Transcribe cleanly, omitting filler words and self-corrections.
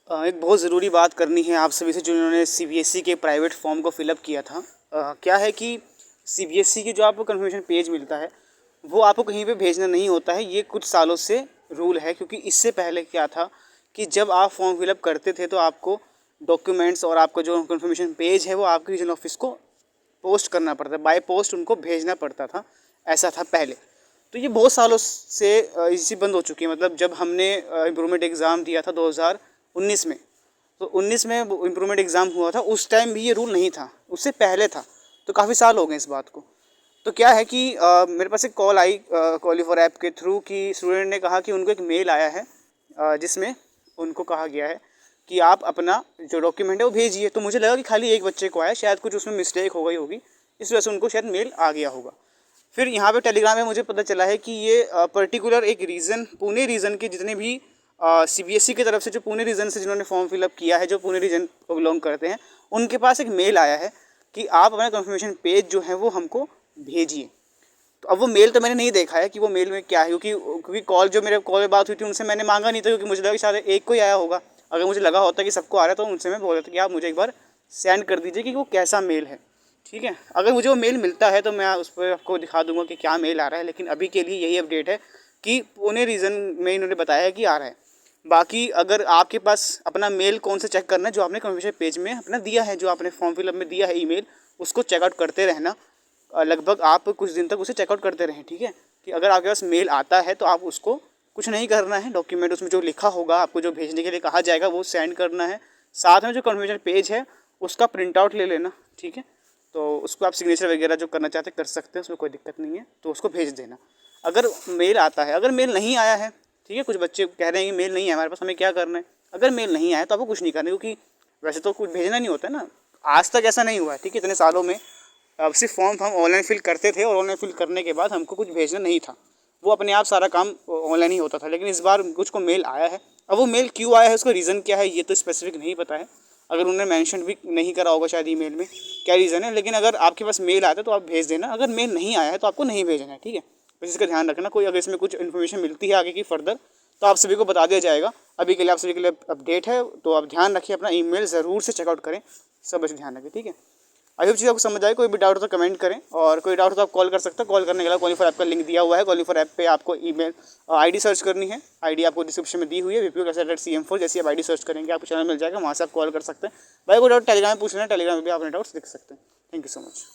एक बहुत ज़रूरी बात करनी है आप सभी से जिन्होंने सीबीएसई के प्राइवेट फॉर्म को फिलअप किया था। क्या है कि सीबीएसई की जो आपको कन्फर्मेशन पेज मिलता है वो आपको कहीं पे भेजना नहीं होता है। ये कुछ सालों से रूल है, क्योंकि इससे पहले क्या था कि जब आप फॉर्म फिलअप करते थे तो आपको डॉक्यूमेंट्स और आपका जो कन्फर्मेशन पेज है वो आपके रीजनल ऑफिस को पोस्ट करना पड़ता, बाय पोस्ट उनको भेजना पड़ता था। ऐसा था पहले। तो ये बहुत सालों से इसी बंद हो चुकी है। मतलब जब हमने इम्प्रूवमेंट एग्ज़ाम दिया था 2019 में, तो 19 में इम्प्रूवमेंट एग्ज़ाम हुआ था, उस टाइम भी ये रूल नहीं था, उससे पहले था। तो काफ़ी साल हो गए इस बात को। तो क्या है कि मेरे पास एक कॉल आई क्वालीफायर ऐप के थ्रू कि स्टूडेंट ने कहा कि उनको एक मेल आया है जिसमें उनको कहा गया है कि आप अपना जो डॉक्यूमेंट है वो भेजिए। तो मुझे लगा कि खाली एक बच्चे को आया, शायद कुछ उसमें मिस्टेक हो गई होगी, इस वजह से उनको शायद मेल आ गया होगा। फिर यहाँ पे टेलीग्राम में मुझे पता चला है कि ये पर्टिकुलर एक रीज़न, पुणे रीजन के जितने भी सीबीएसई की तरफ से जो पुणे रीजन से जिन्होंने फॉर्म फिलअप किया है, जो पुणे रीजन को बिलोंग करते हैं, उनके पास एक मेल आया है कि आप अपना कन्फर्मेशन पेज जो है वो हमको भेजिए। तो अब वो मेल तो मैंने नहीं देखा है कि वो मेल में क्या है, क्योंकि कॉल जो मेरे कॉल में बात हुई थी उनसे मैंने मांगा नहीं था, क्योंकि मुझे लगा कि शायद एक को ही आया होगा। अगर मुझे लगा होता कि सबको आ रहा है तो उनसे मैं बोल देता कि आप मुझे एक बार सेंड कर दीजिए कि वो कैसा मेल है। ठीक है, अगर मुझे वो मेल मिलता है तो मैं उस पर आपको दिखा दूंगा कि क्या मेल आ रहा है। लेकिन अभी के लिए यही अपडेट है कि पुणे रीजन में इन्होंने बताया है कि आ रहा है। बाकी अगर आपके पास अपना मेल कौन सा चेक करना है, जो आपने कन्फर्मेशन पेज में अपना दिया है, जो आपने फॉर्म फिलअप में दिया है ईमेल, उसको चेकआउट करते रहना। लगभग आप कुछ दिन तक उसे चेकआउट करते रहें। ठीक है, कि अगर आपके पास मेल आता है तो आप उसको कुछ नहीं करना है, डॉक्यूमेंट उसमें जो लिखा होगा आपको जो भेजने के लिए कहा जाएगा वो सेंड करना है। साथ में जो कन्फर्मेशन पेज है उसका प्रिंट आउट ले लेना। ठीक है, तो उसको आप सिग्नेचर वगैरह जो करना चाहते कर सकते हैं, उसमें कोई दिक्कत नहीं है, तो उसको भेज देना अगर मेल आता है। अगर मेल नहीं आया है, ठीक है, कुछ बच्चे कह रहे हैं कि मेल नहीं है हमारे पास, हमें क्या करना है। अगर मेल नहीं आया तो आपको कुछ नहीं करना, क्योंकि वैसे तो कुछ भेजना नहीं होता है ना, आज तक ऐसा नहीं हुआ है। ठीक है, इतने सालों में अब सिर्फ फॉर्म हम ऑनलाइन फिल करते थे और ऑनलाइन फिल करने के बाद हमको कुछ भेजना नहीं था, वो अपने आप सारा काम ऑनलाइन ही होता था। लेकिन इस बार कुछ को मेल आया है। अब वो मेल क्यों आया है, उसका रीज़न क्या है, ये तो स्पेसिफिक नहीं पता है। अगर उन्होंने मेंशन भी नहीं करा होगा शायद ईमेल में क्या रीज़न है, लेकिन अगर आपके पास मेल आता है तो आप भेज देना। अगर मेल नहीं आया है तो आपको नहीं भेजना है। ठीक है, बस इसका ध्यान रखना। कोई अगर इसमें कुछ इन्फॉर्मेशन मिलती है आगे की फर्दर तो आप सभी को बता दिया जाएगा। अभी के लिए आप सभी के लिए अपडेट है, तो आप ध्यान रखिए, अपना ईमेल ज़रूर से चेकआउट करें, सब बच्चे ध्यान रखें। ठीक है, आई होप चीज़ आपको समझ आए। कोई भी डाउट हो तो कमेंट करें, और कोई डाउट हो तो आप कॉल कर सकते हैं। कॉल करने के लिए क्वालीफायर ऐप का लिंक दिया हुआ है। क्वालीफायर ऐप पे आपको ईमेल आईडी सर्च करनी है, आईडी आपको डिस्क्रिप्शन में दी हुई है, VPO@CM4। जैसे आप आईडी सर्च करेंगे आपको चैनल मिल जाएगा, वहाँ से आप कॉल कर सकते हैं। भाई कोई डाउट टेलीग्राम में पूछ लेना, टेलीग्राम में भी अपने डाउट्स लिख सकते हैं। Thank you so much.